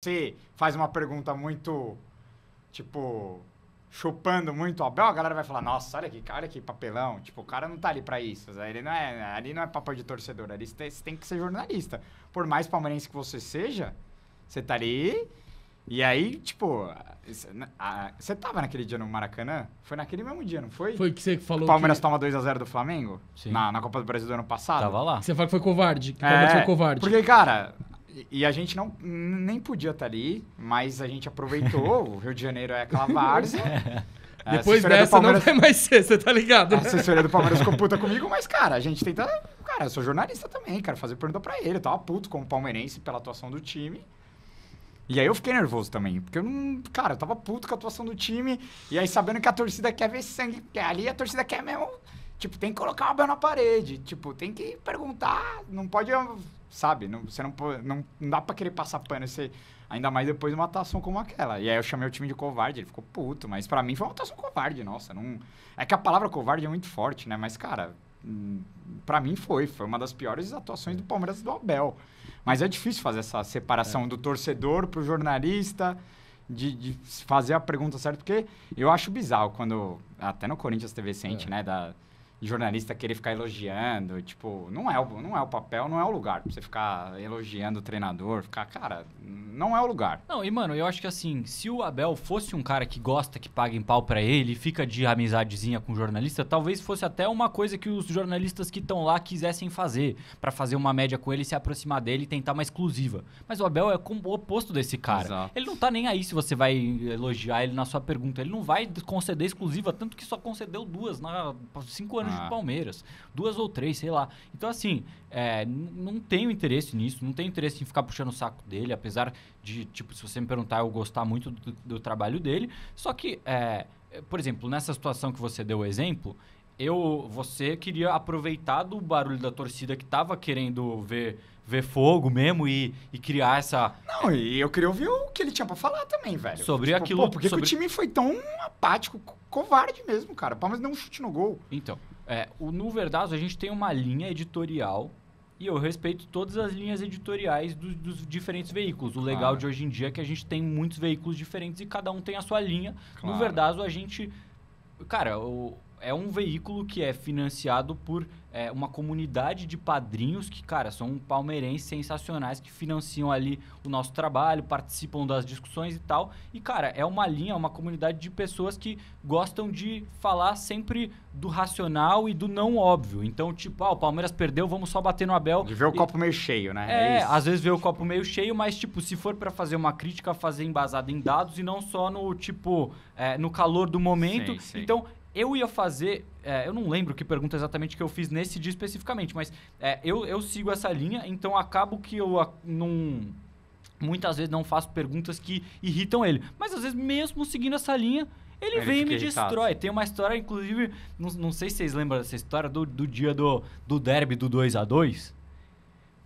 você faz uma pergunta muito, tipo, chupando muito o Abel, a galera vai falar, nossa, olha que papelão. Tipo, o cara não tá ali pra isso. Ali não é papel de torcedor, ali você tem que ser jornalista. Por mais palmeirense que você seja, você tá ali. E aí, tipo, você tava naquele dia no Maracanã? Foi naquele mesmo dia, não foi? Foi que você falou O Palmeiras que... toma 2x0 do Flamengo? Sim. Na Copa do Brasil do ano passado? Tava lá. que você fala que foi covarde, que o Palmeiras foi covarde. Porque, cara, e a gente nem podia estar ali, mas a gente aproveitou, o Rio de Janeiro é aquela várzea. Depois dessa não vai mais ser, você tá ligado? A assessoria do Palmeiras ficou puta comigo, mas, cara, a gente tenta... Cara, eu sou jornalista também, quero fazer pergunta pra ele. Eu tava puto como palmeirense pela atuação do time. E aí eu fiquei nervoso também, porque eu não... Cara, eu tava puto com a atuação do time, e aí sabendo que a torcida quer ver sangue, porque ali a torcida quer mesmo... Tipo, tem que colocar o Abel na parede, tipo, tem que perguntar, não pode... Sabe, você não dá pra querer passar pano, ainda mais depois de uma atuação como aquela. E aí eu chamei o time de covarde, ele ficou puto, mas pra mim foi uma atuação covarde, nossa, não... É que a palavra covarde é muito forte, né, mas, cara, pra mim foi uma das piores atuações do Palmeiras do Abel. Mas é difícil fazer essa separação do torcedor pro jornalista, de fazer a pergunta certa, porque eu acho bizarro quando, até no Corinthians TV sente, né, de jornalista querer ficar elogiando, tipo, não é o papel, não é o lugar pra você ficar elogiando o treinador, cara, não é o lugar. Não, e mano, eu acho que assim, se o Abel fosse um cara que gosta que paguem pau pra ele, fica de amizadezinha com o jornalista, talvez fosse até uma coisa que os jornalistas que estão lá quisessem fazer, pra fazer uma média com ele, se aproximar dele e tentar uma exclusiva. Mas o Abel é o oposto desse cara. Exato. Ele não tá nem aí se você vai elogiar ele na sua pergunta, ele não vai conceder exclusiva, tanto que só concedeu 2 na 5 anos de Palmeiras, 2 ou 3, sei lá. Então, assim, não tenho interesse nisso, não tenho interesse em ficar puxando o saco dele, apesar de, tipo, se você me perguntar, eu gostar muito do trabalho dele. Só que, por exemplo, nessa situação que você deu o exemplo, você queria aproveitar do barulho da torcida que tava querendo ver fogo mesmo e criar essa... Não, e eu queria ouvir o que ele tinha pra falar também, velho. Sobre tipo, aquilo... Pô, por que o time foi tão apático, covarde mesmo, cara? O Palmeiras deu um chute no gol. Então, no Verdazo a gente tem uma linha editorial e eu respeito todas as linhas editoriais dos diferentes veículos. O legal de hoje em dia é que a gente tem muitos veículos diferentes e cada um tem a sua linha. Claro. No Verdazo a gente... Cara, é um veículo que é financiado por uma comunidade de padrinhos que, cara, são palmeirenses sensacionais que financiam ali o nosso trabalho, participam das discussões e tal. E, cara, é uma linha, uma comunidade de pessoas que gostam de falar sempre do racional e do não óbvio. Então, tipo, o Palmeiras perdeu, vamos só bater no Abel. De ver o copo meio cheio, né? Às vezes ver o copo meio cheio, mas, tipo, se for pra fazer uma crítica, fazer embasada em dados e não só no, tipo, no calor do momento. Sim. Então... Eu ia fazer... eu não lembro que pergunta exatamente que eu fiz nesse dia especificamente, mas eu sigo essa linha, então acabo que eu muitas vezes não faço perguntas que irritam ele. Mas às vezes, mesmo seguindo essa linha, ele vem e me destrói. Tem uma história, inclusive... Não sei se vocês lembram dessa história do dia do derby do 2x2.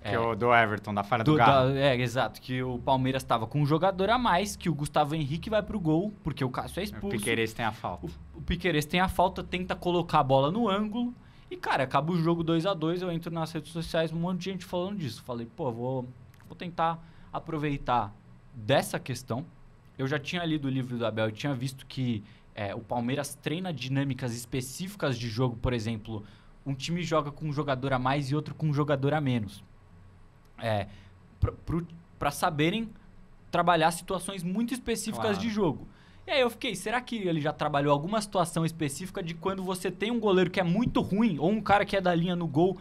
Que o do Everton, da falha do Galo. Exato. Que o Palmeiras estava com um jogador a mais, que o Gustavo Henrique vai pro gol, porque o Cássio é expulso. O Piquerez tem a falta. O Piquerez tem a falta, tenta colocar a bola no ângulo. E, cara, acaba o jogo 2x2, eu entro nas redes sociais, um monte de gente falando disso. Falei, pô, vou tentar aproveitar dessa questão. Eu já tinha lido o livro do Abel e tinha visto que o Palmeiras treina dinâmicas específicas de jogo. Por exemplo, um time joga com um jogador a mais e outro com um jogador a menos. Para saberem trabalhar situações muito específicas de jogo. E aí eu fiquei, será que ele já trabalhou alguma situação específica de quando você tem um goleiro que é muito ruim, ou um cara que é da linha no gol,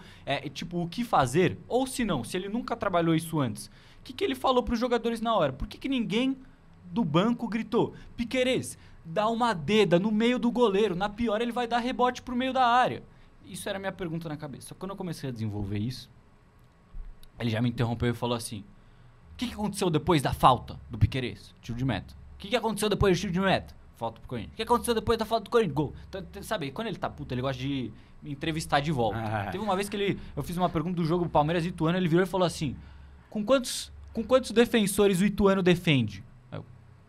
tipo, o que fazer? Ou se não, se ele nunca trabalhou isso antes, o que ele falou para os jogadores na hora? Por que ninguém do banco gritou, Piquerez, dá uma deda no meio do goleiro, na pior ele vai dar rebote pro meio da área? Isso era a minha pergunta na cabeça. Quando eu comecei a desenvolver isso, ele já me interrompeu e falou assim, o que aconteceu depois da falta do Piquerez? Tiro de meta. O que aconteceu depois do tiro de meta? Falta pro Corinthians. O que aconteceu depois da falta do Corinthians? Gol. Então, sabe, quando ele tá puto, ele gosta de me entrevistar de volta. Teve uma vez que eu fiz uma pergunta do jogo do Palmeiras e Ituano, ele virou e falou assim, com quantos defensores o Ituano defende?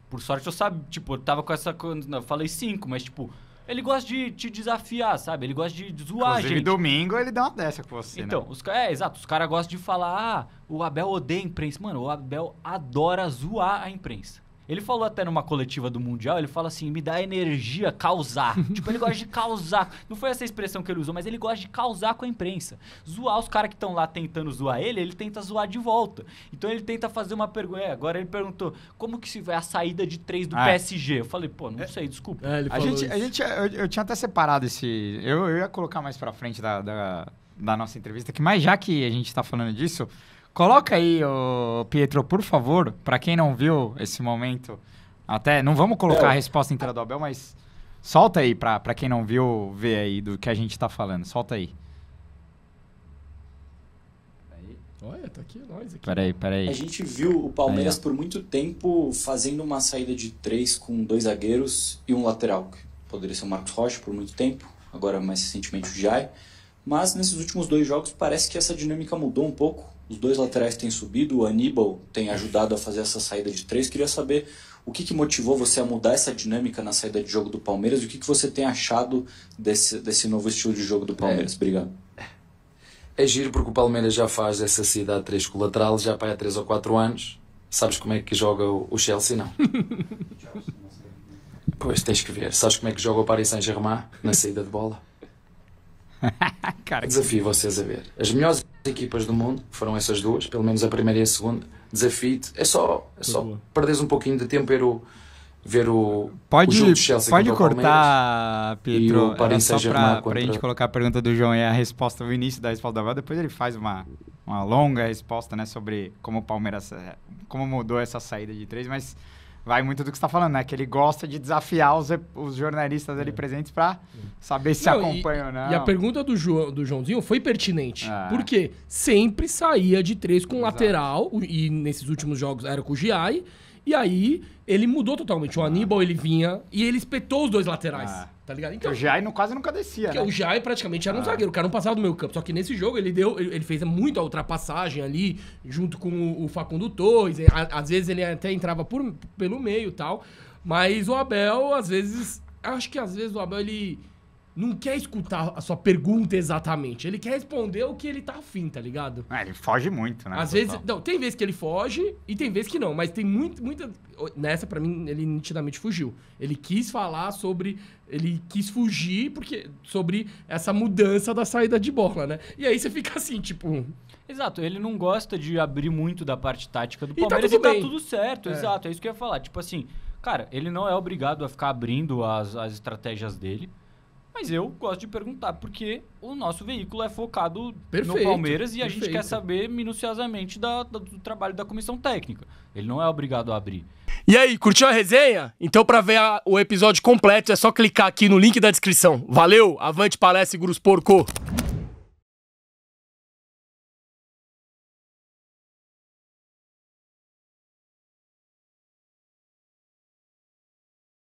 Por sorte eu sabia, tipo, eu tava com essa... Eu falei 5, mas tipo... Ele gosta de te desafiar, sabe? Ele gosta de zoar a gente. Domingo ele dá uma dessa com você, então, né? Exato. Os caras gostam de falar, o Abel odeia a imprensa. Mano, o Abel adora zoar a imprensa. Ele falou até numa coletiva do Mundial, ele fala assim, me dá energia causar. Tipo, ele gosta de causar. Não foi essa expressão que ele usou, mas ele gosta de causar com a imprensa. Zoar os caras que estão lá tentando zoar ele tenta zoar de volta. Então ele tenta fazer uma pergunta. Agora ele perguntou, como que se vai a saída de 3 do PSG? Eu falei, pô, não sei, desculpa. Eu tinha até separado esse... Eu ia colocar mais pra frente da nossa entrevista, mas já que a gente tá falando disso... Coloca aí, Pietro, por favor, pra quem não viu esse momento, até não vamos colocar a resposta inteira do Abel, mas solta aí pra quem não viu ver aí do que a gente tá falando. Solta aí. Olha, tá aqui nós aqui. Peraí. A gente viu o Palmeiras por muito tempo fazendo uma saída de 3 com 2 zagueiros e um lateral, que poderia ser o Marcos Rocha por muito tempo, agora mais recentemente o Jai. Mas nesses últimos 2 jogos parece que essa dinâmica mudou um pouco. Os 2 laterais têm subido, o Aníbal tem ajudado a fazer essa saída de 3. Queria saber o que motivou você a mudar essa dinâmica na saída de jogo do Palmeiras e o que você tem achado desse novo estilo de jogo do Palmeiras. Obrigado. É giro porque o Palmeiras já faz essa saída a 3 com o lateral já há 3 ou 4 anos. Sabes como é que joga o Chelsea? Não. Pois, tens que ver. Sabes como é que joga o Paris Saint-Germain na saída de bola? Cara, desafio vocês a ver. As melhores equipas do mundo foram essas 2, pelo menos a primeira e a segunda. Desafio-te. É só perderes um pouquinho de tempo ver o jogo do Chelsea. Pode cortar, Pietro, era só pra gente colocar a pergunta do João e a resposta, o início da resposta do Abel, depois ele faz uma longa resposta, né, sobre como o Palmeiras, como mudou essa saída de 3, mas vai muito do que você está falando, né? Que ele gosta de desafiar os jornalistas ali presentes para saber se acompanham ou não. E a pergunta do Joãozinho foi pertinente. Porque sempre saía de 3 com lateral, e nesses últimos jogos era com o Giai, e aí ele mudou totalmente. O Aníbal, ele vinha e ele espetou os 2 laterais. Tá ligado? Então, o Giai quase nunca descia, né? O Giai praticamente era um zagueiro, o cara não passava do meio campo. Só que nesse jogo ele fez muita ultrapassagem ali, junto com o Facundo Torres. Às vezes ele até entrava pelo meio e tal. Mas o Abel, às vezes... Acho que às vezes o Abel, ele não quer escutar a sua pergunta exatamente. Ele quer responder o que ele tá afim, tá ligado? Ele foge muito, né? Às vezes... Não, tem vezes que ele foge e tem vezes que não. Mas tem muita... Nessa, pra mim, ele nitidamente fugiu. Ele quis falar sobre... Ele quis fugir sobre essa mudança da saída de bola, né? E aí você fica assim, tipo... Exato, ele não gosta de abrir muito da parte tática do E tá Palmeiras tudo bem. Tá tudo certo, exato. É isso que eu ia falar. Tipo assim, cara, ele não é obrigado a ficar abrindo as estratégias dele. Mas eu gosto de perguntar, porque o nosso veículo é focado no Palmeiras e a gente quer saber minuciosamente do trabalho da comissão técnica. Ele não é obrigado a abrir. E aí, curtiu a resenha? Então, pra ver o episódio completo, é só clicar aqui no link da descrição. Valeu, avante palestra e Seguros Porco!